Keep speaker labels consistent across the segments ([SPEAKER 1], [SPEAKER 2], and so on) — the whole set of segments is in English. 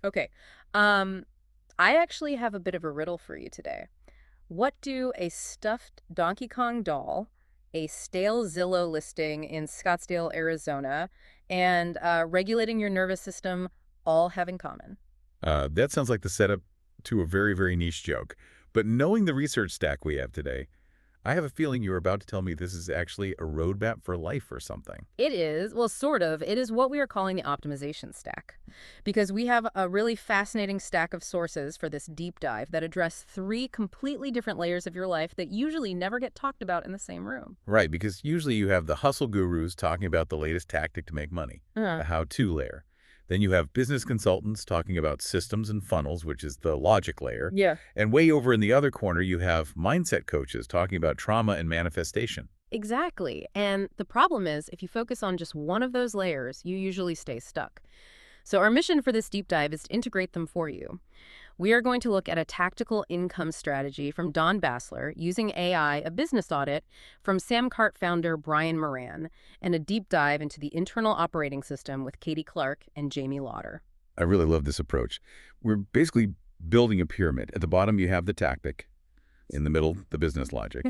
[SPEAKER 1] Okay. Um, I actually have a bit of a riddle for you today. What do a stuffed Donkey Kong doll, a stale Zillow listing in Scottsdale, Arizona, and regulating your nervous system all have in common?
[SPEAKER 2] That sounds like the setup to a very, very niche joke. But knowing the research stack we have today, I have a feeling you're about to tell me this is actually a roadmap for life or something.
[SPEAKER 1] It is, well, sort of. It is what we are calling the optimization stack. Because we have a really fascinating stack of sources for this deep dive that address three completely different layers of your life that usually never get talked about in the same room.
[SPEAKER 2] Right, because usually you have the hustle gurus talking about the latest tactic to make money,
[SPEAKER 1] Uh,
[SPEAKER 2] the how-to layer. Then you have business consultants talking about systems and funnels, which is the logic layer.
[SPEAKER 1] yeah.
[SPEAKER 2] And way over in the other corner, you have mindset coaches talking about trauma and manifestation.
[SPEAKER 1] Exactly. And the problem is, if you focus on just one of those layers, you usually stay stuck. So, our mission for this deep dive is to integrate them for you. We are going to look at a tactical income strategy from Don Bassler using AI, a business audit from Samcart founder Brian Moran, and a deep dive into the internal operating system with Katie Clark and Jamie Lauder.
[SPEAKER 2] I really love this approach. We're basically building a pyramid. At the bottom, you have the tactic. In the middle, the business logic.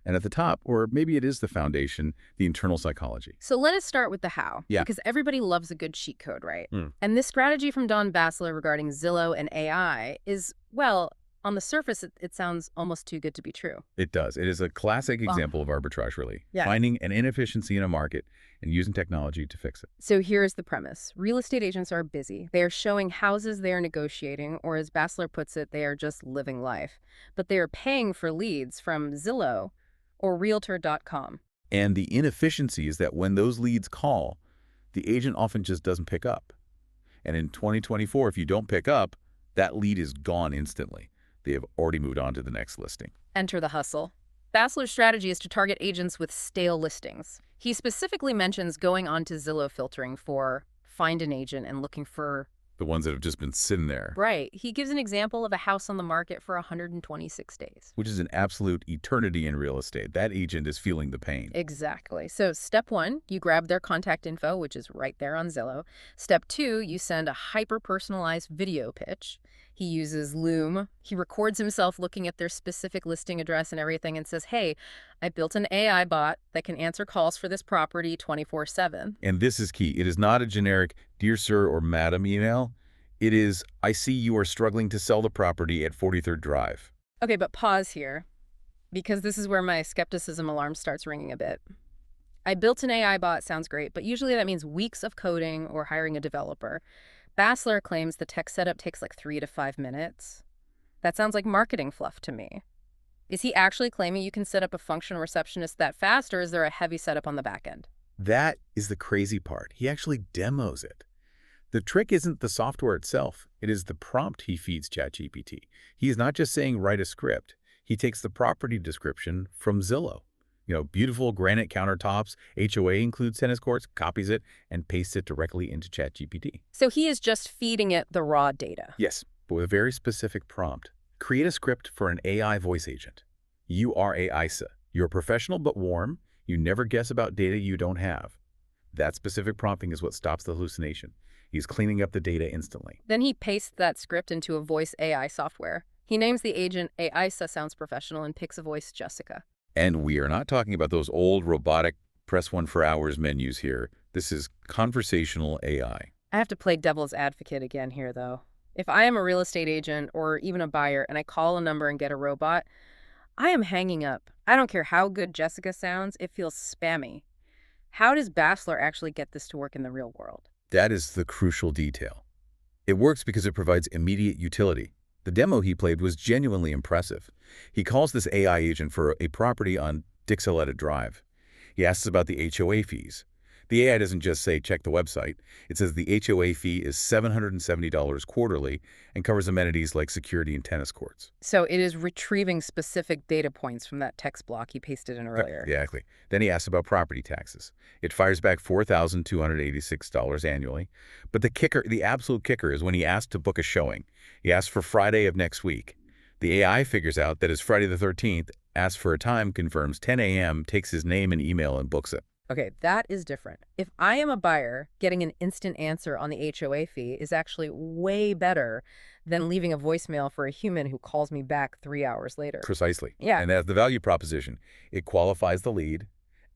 [SPEAKER 2] And at the top, or maybe it is the foundation, the internal psychology.
[SPEAKER 1] So let us start with the how,
[SPEAKER 2] Yeah.
[SPEAKER 1] because everybody loves a good cheat code, right?
[SPEAKER 2] Mm.
[SPEAKER 1] And this strategy from Don Bassler regarding Zillow and AI is, well, on the surface, it sounds almost too good to be true.
[SPEAKER 2] It does. It is a classic
[SPEAKER 1] Well,
[SPEAKER 2] example of arbitrage, really.
[SPEAKER 1] yeah.
[SPEAKER 2] Finding an inefficiency in a market and using technology to fix it.
[SPEAKER 1] So here's the premise. Real estate agents are busy. They are showing houses they are negotiating, or as Bassler puts it, they are just living life. But they are paying for leads from Zillow or Realtor.com.
[SPEAKER 2] And the inefficiency is that when those leads call, the agent often just doesn't pick up. And in 2024, if you don't pick up, that lead is gone instantly. They have already moved on to the next listing.
[SPEAKER 1] Enter the hustle. Bassler's strategy is to target agents with stale listings. He specifically mentions going on to Zillow filtering for find an agent and looking for.
[SPEAKER 2] The ones that have just been sitting there,
[SPEAKER 1] Right. He gives an example of a house on the market for 126 days.
[SPEAKER 2] which is an absolute eternity in real estate. That agent is feeling the pain.
[SPEAKER 1] Exactly. So step one, you grab their contact info, which is right there on Zillow. Step two, you send a hyper-personalized video pitch. He uses Loom. He records himself looking at their specific listing address and everything and says, hey, I built an AI bot that can answer calls for this property 24/7.
[SPEAKER 2] And this is key. It is not a generic "Dear Sir" or "Madam" email. It is, "I see you are struggling to sell the property at 43rd Drive."
[SPEAKER 1] Okay, but pause here, because this is where my skepticism alarm starts ringing a bit. I built an AI bot sounds great, but usually that means weeks of coding or hiring a developer. Bassler claims the tech setup takes like 3 to 5 minutes. That sounds like marketing fluff to me. Is he actually claiming you can set up a function receptionist that fast, or is there a heavy setup on the back end?
[SPEAKER 2] That is the crazy part. He actually demos it. The trick isn't the software itself. It is the prompt he feeds ChatGPT. He is not just saying write a script. He takes the property description from Zillow. Beautiful granite countertops, HOA includes tennis courts, copies it, and pastes it directly into ChatGPT.
[SPEAKER 1] So he is just feeding it the raw data.
[SPEAKER 2] Yes, but with a very specific prompt. Create a script for an AI voice agent. You are a ISA. You're professional but warm. You never guess about data you don't have. That specific prompting is what stops the hallucination. He's cleaning up the data instantly.
[SPEAKER 1] Then he pastes that script into a voice AI software. He names the agent AISA sounds professional and picks a voice Jessica.
[SPEAKER 2] And we are not talking about those old robotic press one for hours menus here. This is conversational AI.
[SPEAKER 1] I have to play devil's advocate again here, though. If I am a real estate agent or even a buyer and I call a number and get a robot, I am hanging up. I don't care how good Jessica sounds, it feels spammy. How does Bassler actually get this to work in the real world?
[SPEAKER 2] That is the crucial detail. It works because it provides immediate utility. The demo he played was genuinely impressive. He calls this AI agent for a property on Dixoletta Drive. He asks about the HOA fees. The AI doesn't just say, check the website. It says the HOA fee is $770 quarterly and covers amenities like security and tennis courts.
[SPEAKER 1] So it is retrieving specific data points from that text block he pasted in earlier.
[SPEAKER 2] Exactly. Then he asks about property taxes. It fires back $4,286 annually. But the kicker, the absolute kicker, is when he asks to book a showing. He asks for Friday of next week. The AI figures out that it's Friday the 13th, asks for a time, confirms 10 a.m., takes his name and email, and books it.
[SPEAKER 1] Okay, that is different. If I am a buyer, getting an instant answer on the HOA fee is actually way better than leaving a voicemail for a human who calls me back 3 hours later.
[SPEAKER 2] Precisely.
[SPEAKER 1] Yeah.
[SPEAKER 2] And that's the value proposition. It qualifies the lead,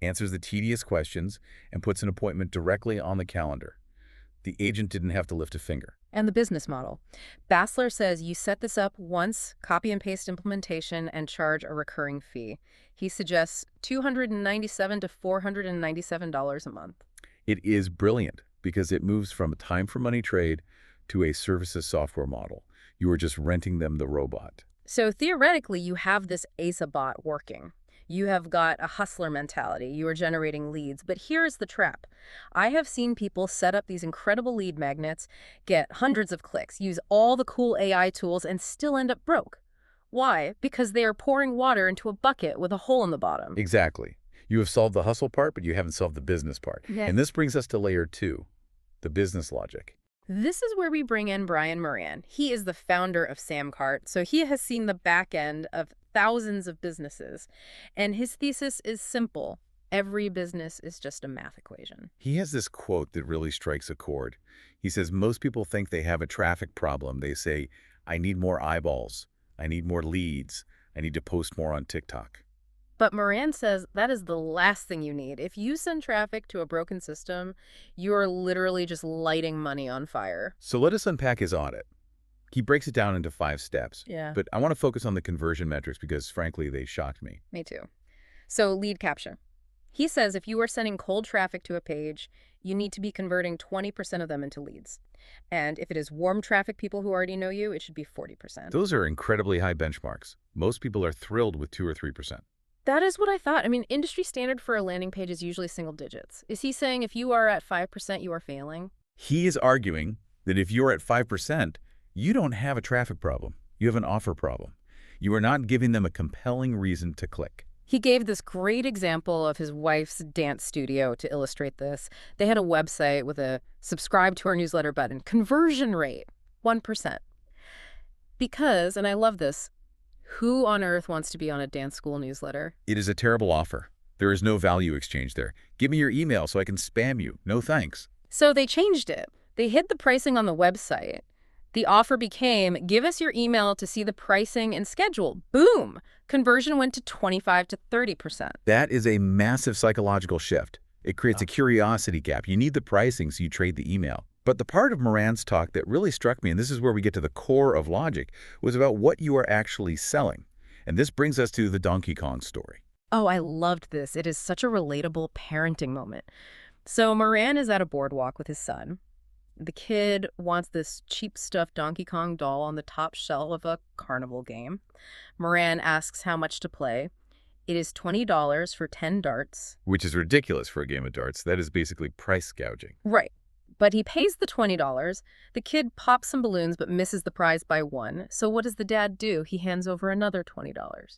[SPEAKER 2] answers the tedious questions, and puts an appointment directly on the calendar. The agent didn't have to lift a finger.
[SPEAKER 1] And the business model. Bassler says you set this up once, copy and paste implementation, and charge a recurring fee. He suggests $297 to $497 a month.
[SPEAKER 2] It is brilliant because it moves from a time-for-money trade to a services software model. You are just renting them the robot.
[SPEAKER 1] So theoretically, you have this ASA bot working. You have got a hustler mentality. You are generating leads. But here's the trap. I have seen people set up these incredible lead magnets, get hundreds of clicks, use all the cool AI tools, and still end up broke. Why? Because they are pouring water into a bucket with a hole in the bottom.
[SPEAKER 2] Exactly. You have solved the hustle part, but you haven't solved the business part.
[SPEAKER 1] Yeah.
[SPEAKER 2] And this brings us to layer 2, the business logic.
[SPEAKER 1] This is where we bring in Brian Moran. He is the founder of Samcart, so he has seen the back end of thousands of businesses. And his thesis is simple. Every business is just a math equation.
[SPEAKER 2] He has this quote that really strikes a chord. He says, most people think they have a traffic problem. They say, I need more eyeballs. I need more leads. I need to post more on TikTok.
[SPEAKER 1] But Moran says that is the last thing you need. If you send traffic to a broken system, you are literally just lighting money on fire.
[SPEAKER 2] So let us unpack his audit. He breaks it down into 5 steps.
[SPEAKER 1] Yeah.
[SPEAKER 2] But I want to focus on the conversion metrics because, frankly, they shocked me.
[SPEAKER 1] Me too. So lead capture. He says if you are sending cold traffic to a page, you need to be converting 20% of them into leads. And if it is warm traffic, people who already know you, it should be 40%.
[SPEAKER 2] Those are incredibly high benchmarks. Most people are thrilled with 2 or 3%.
[SPEAKER 1] That is what I thought. I mean, industry standard for a landing page is usually single digits. Is he saying if you are at 5%, you are failing?
[SPEAKER 2] He is arguing that if you're at 5%, you don't have a traffic problem. You have an offer problem. You are not giving them a compelling reason to click.
[SPEAKER 1] He gave this great example of his wife's dance studio to illustrate this. They had a website with a subscribe to our newsletter button. Conversion rate, 1%. Because, and I love this, who on earth wants to be on a dance school newsletter?
[SPEAKER 2] It is a terrible offer. There is no value exchange there. Give me your email so I can spam you. No thanks.
[SPEAKER 1] So they changed it. They hid the pricing on the website. The offer became, give us your email to see the pricing and schedule. Boom! Conversion went to 25 to 30%.
[SPEAKER 2] That is a massive psychological shift. It creates a curiosity gap. You need the pricing, so you trade the email. But the part of Moran's talk that really struck me, and this is where we get to the core of logic, was about what you are actually selling. And this brings us to the Donkey Kong story.
[SPEAKER 1] Oh, I loved this. It is such a relatable parenting moment. So Moran is at a boardwalk with his son. The kid wants this cheap stuffed Donkey Kong doll on the top shelf of a carnival game. Moran asks how much to play. It is $20 for 10 darts.
[SPEAKER 2] Which is ridiculous for a game of darts. That is basically price gouging.
[SPEAKER 1] Right. But he pays the $20. The kid pops some balloons but misses the prize by 1. So what does the dad do? He hands over another $20.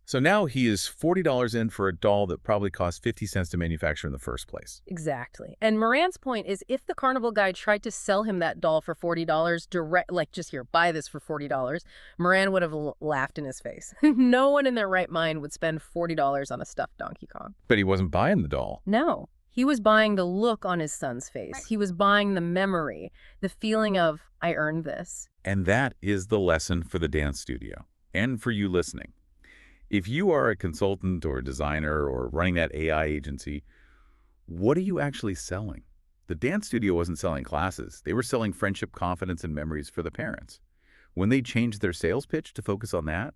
[SPEAKER 2] So now he is $40 in for a doll that probably cost 50 cents to manufacture in the first place.
[SPEAKER 1] Exactly. And Moran's point is if the carnival guy tried to sell him that doll for $40 direct, like just here, buy this for $40, Moran would have laughed in his face. No one in their right mind would spend $40 on a stuffed Donkey Kong.
[SPEAKER 2] But he wasn't buying the doll.
[SPEAKER 1] No. He was buying the look on his son's face. He was buying the memory, the feeling of, I earned this.
[SPEAKER 2] And that is the lesson for the dance studio and for you listening. If you are a consultant or a designer or running that AI agency, what are you actually selling? The dance studio wasn't selling classes. They were selling friendship, confidence, and memories for the parents. When they changed their sales pitch to focus on that,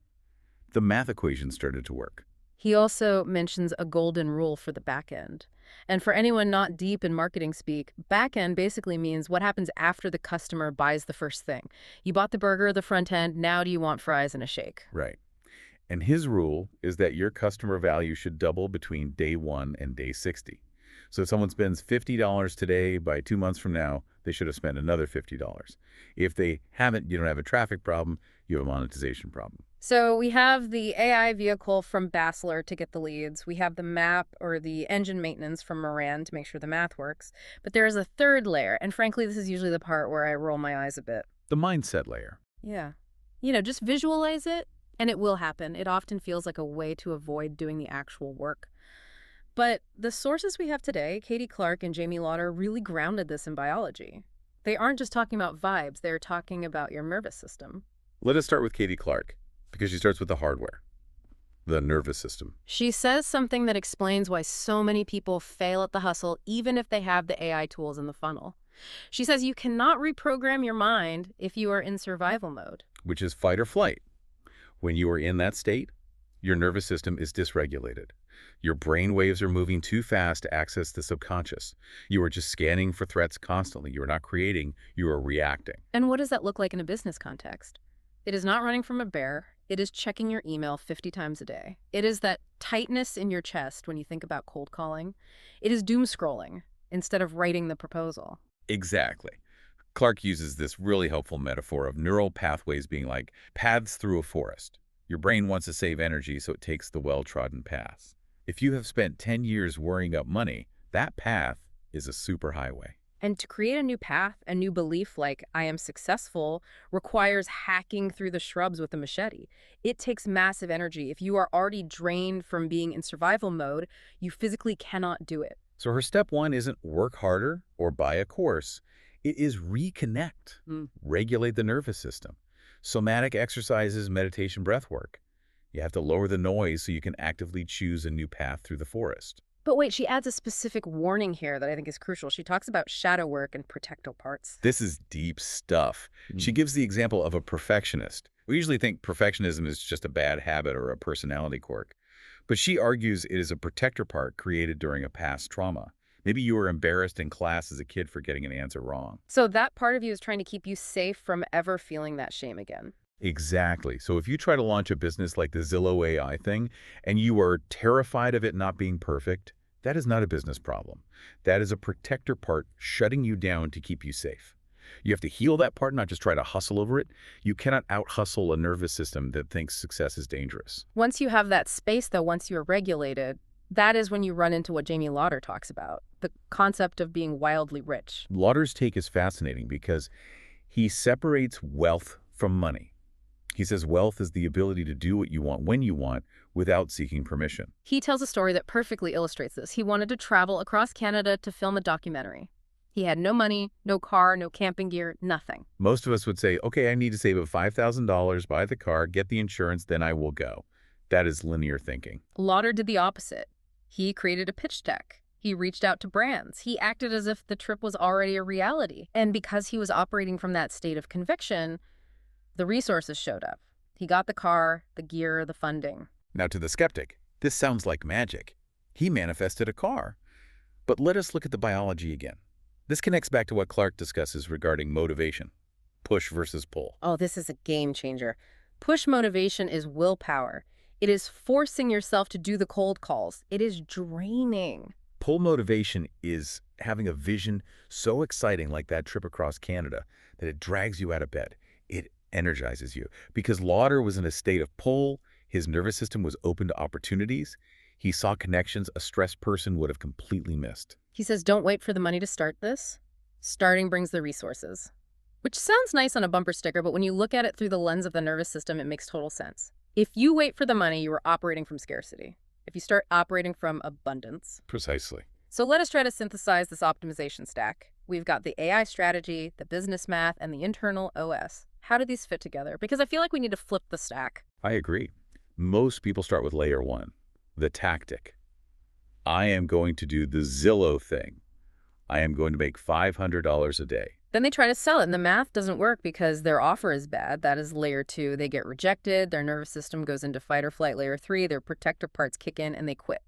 [SPEAKER 2] the math equation started to work.
[SPEAKER 1] He also mentions a golden rule for the back end. And for anyone not deep in marketing speak, back end basically means what happens after the customer buys the first thing. You bought the burger, the front end, now do you want fries and a shake?
[SPEAKER 2] Right. And his rule is that your customer value should double between day 1 and day 60. So if someone spends $50 today, by 2 months from now, they should have spent another $50. If they haven't, you don't have a traffic problem, you have a monetization problem.
[SPEAKER 1] So we have the AI vehicle from Bassler to get the leads. We have the map or the engine maintenance from Moran to make sure the math works. But there is a third layer, and frankly, this is usually the part where I roll my eyes a bit.
[SPEAKER 2] The mindset layer.
[SPEAKER 1] Yeah. Just visualize it, and it will happen. It often feels like a way to avoid doing the actual work. But the sources we have today, Katie Clark and Jamie Lauder, really grounded this in biology. They aren't just talking about vibes, they're talking about your nervous system.
[SPEAKER 2] Let us start with Katie Clark, because she starts with the hardware, the nervous system.
[SPEAKER 1] She says something that explains why so many people fail at the hustle, even if they have the AI tools in the funnel. She says you cannot reprogram your mind if you are in survival mode.
[SPEAKER 2] Which is fight or flight. When you are in that state, your nervous system is dysregulated. Your brain waves are moving too fast to access the subconscious. You are just scanning for threats constantly. You are not creating, you are reacting.
[SPEAKER 1] And what does that look like in a business context? It is not running from a bear. It is checking your email 50 times a day. It is that tightness in your chest when you think about cold calling. It is doom scrolling instead of writing the proposal.
[SPEAKER 2] Exactly. Clark uses this really helpful metaphor of neural pathways being like paths through a forest. Your brain wants to save energy, so it takes the well-trodden paths. If you have spent 10 years worrying up money, that path is a superhighway.
[SPEAKER 1] And to create a new path, a new belief like I am successful, requires hacking through the shrubs with a machete. It takes massive energy. If you are already drained from being in survival mode, you physically cannot do it.
[SPEAKER 2] So her step one isn't work harder or buy a course. It is reconnect, regulate the nervous system. Somatic exercises, meditation, breath work. You have to lower the noise so you can actively choose a new path through the forest.
[SPEAKER 1] But wait, she adds a specific warning here that I think is crucial. She talks about shadow work and protectal parts.
[SPEAKER 2] This is deep stuff. She gives the example of a perfectionist. We usually think perfectionism is just a bad habit or a personality quirk. But she argues it is a protector part created during a past trauma. Maybe you were embarrassed in class as a kid for getting an answer wrong.
[SPEAKER 1] So that part of you is trying to keep you safe from ever feeling that shame again.
[SPEAKER 2] Exactly. So if you try to launch a business like the Zillow AI thing and you are terrified of it not being perfect, that is not a business problem. That is a protector part shutting you down to keep you safe. You have to heal that part, not just try to hustle over it. You cannot out-hustle a nervous system that thinks success is dangerous.
[SPEAKER 1] Once you have that space, though, once you're regulated, that is when you run into what Jamie Lauder talks about, the concept of being wildly rich.
[SPEAKER 2] Lauder's take is fascinating because he separates wealth from money. He says wealth is the ability to do what you want when you want without seeking permission.
[SPEAKER 1] He tells a story that perfectly illustrates this. He wanted to travel across Canada to film a documentary. He had no money, no car, no camping gear, nothing.
[SPEAKER 2] Most of us would say, okay, I need to save up $5,000, buy the car, get the insurance, then I will go. That is linear thinking.
[SPEAKER 1] Lauder did the opposite. He created a pitch deck. He reached out to brands. He acted as if the trip was already a reality. And because he was operating from that state of conviction, the resources showed up. He got the car, the gear, the funding.
[SPEAKER 2] Now to the skeptic, this sounds like magic. He manifested a car. But let us look at the biology again. This connects back to what Clark discusses regarding motivation, push versus pull.
[SPEAKER 1] Oh, this is a game changer. Push motivation is willpower. It is forcing yourself to do the cold calls. It is draining.
[SPEAKER 2] Pull motivation is having a vision so exciting like that trip across Canada that it drags you out of bed. It energizes you. Because Lauder was in a state of pull, his nervous system was open to opportunities. He saw connections a stressed person would have completely missed.
[SPEAKER 1] He says, don't wait for the money to start this. Starting brings the resources. Which sounds nice on a bumper sticker, but when you look at it through the lens of the nervous system, it makes total sense. If you wait for the money, you are operating from scarcity. If you start operating from abundance.
[SPEAKER 2] Precisely.
[SPEAKER 1] So let us try to synthesize this optimization stack. We've got the AI strategy, the business math, and the internal OS. How do these fit together? Because I feel like we need to flip the stack.
[SPEAKER 2] I agree. Most people start with layer one, the tactic. I am going to do the Zillow thing. I am going to make $500 a day.
[SPEAKER 1] Then they try to sell it, and the math doesn't work because their offer is bad. That is layer two. They get rejected. Their nervous system goes into fight or flight. Layer three, their protector parts kick in, and they quit.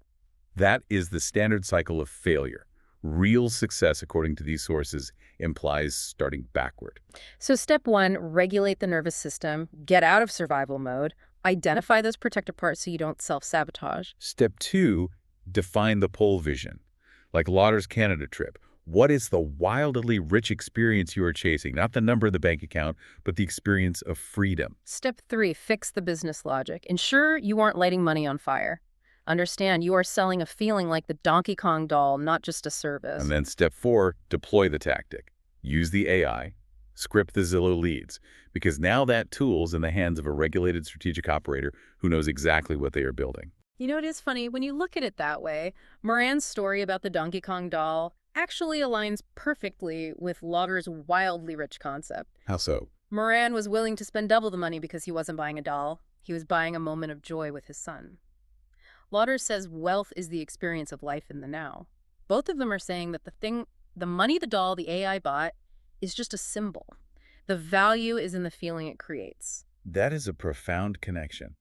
[SPEAKER 2] That is the standard cycle of failure. Real success, according to these sources, implies starting backward.
[SPEAKER 1] So step one, regulate the nervous system, get out of survival mode, identify those protector parts so you don't self-sabotage.
[SPEAKER 2] Step two, define the pull vision. Like Lauder's Canada trip. What is the wildly rich experience you are chasing? Not the number in the bank account, but the experience of freedom.
[SPEAKER 1] Step three, fix the business logic. Ensure you aren't lighting money on fire. Understand you are selling a feeling like the Donkey Kong doll, not just a service.
[SPEAKER 2] And then step four, deploy the tactic. Use the AI, script the Zillow leads, because now that tool's in the hands of a regulated strategic operator who knows exactly what they are building.
[SPEAKER 1] It is funny. When you look at it that way, Moran's story about the Donkey Kong doll actually aligns perfectly with Lauder's wildly rich concept.
[SPEAKER 2] How so?
[SPEAKER 1] Moran was willing to spend double the money because he wasn't buying a doll. He was buying a moment of joy with his son. Lauder says wealth is the experience of life in the now. Both of them are saying that the money the doll, the AI bought, is just a symbol. The value is in the feeling it creates.
[SPEAKER 2] That is a profound connection.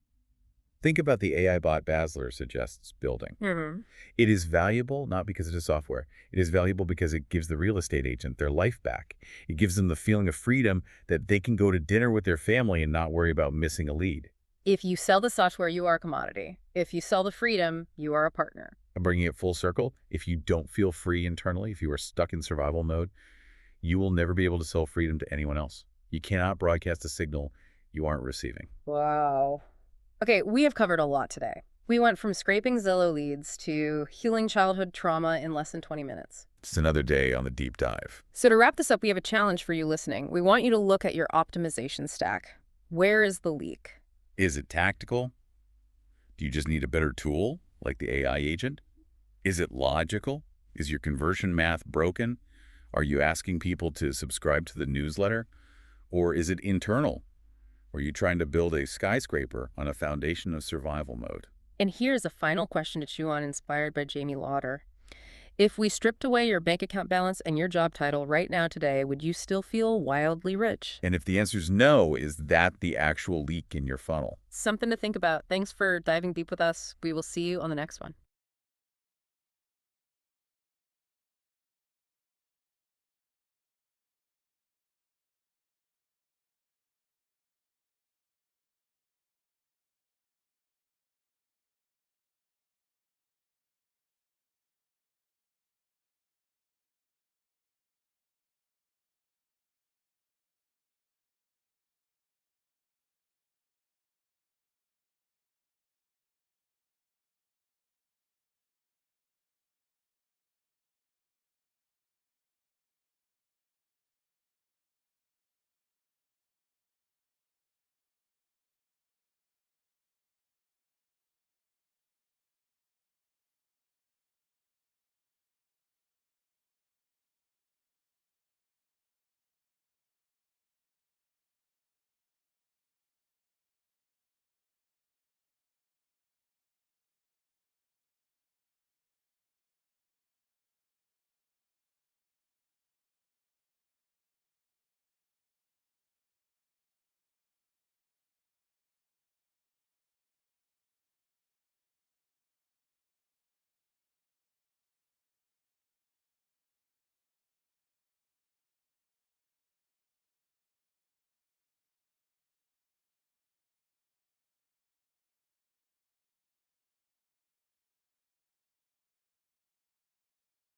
[SPEAKER 2] Think about the AI bot Basler suggests building.
[SPEAKER 1] Hmm.
[SPEAKER 2] It is valuable not because it is software. It is valuable because it gives the real estate agent their life back. It gives them the feeling of freedom that they can go to dinner with their family and not worry about missing a lead.
[SPEAKER 1] If you sell the software, you are a commodity. If you sell the freedom, you are a partner.
[SPEAKER 2] And bringing it full circle, if you don't feel free internally, if you are stuck in survival mode, you will never be able to sell freedom to anyone else. You cannot broadcast a signal you aren't receiving.
[SPEAKER 1] Wow. Okay, we have covered a lot today. We went from scraping Zillow leads to healing childhood trauma in less than 20 minutes.
[SPEAKER 2] It's another day on the deep dive.
[SPEAKER 1] So to wrap this up, we have a challenge for you listening. We want you to look at your optimization stack. Where is the leak?
[SPEAKER 2] Is it tactical? Do you just need a better tool, like the AI agent? Is it logical? Is your conversion math broken? Are you asking people to subscribe to the newsletter? Or is it internal? Are you trying to build a skyscraper on a foundation of survival mode?
[SPEAKER 1] And here's a final question to chew on, inspired by Jamie Lauder. If we stripped away your bank account balance and your job title right now today, would you still feel wildly rich?
[SPEAKER 2] And if the answer is no, is that the actual leak in your funnel?
[SPEAKER 1] Something to think about. Thanks for diving deep with us. We will see you on the next one.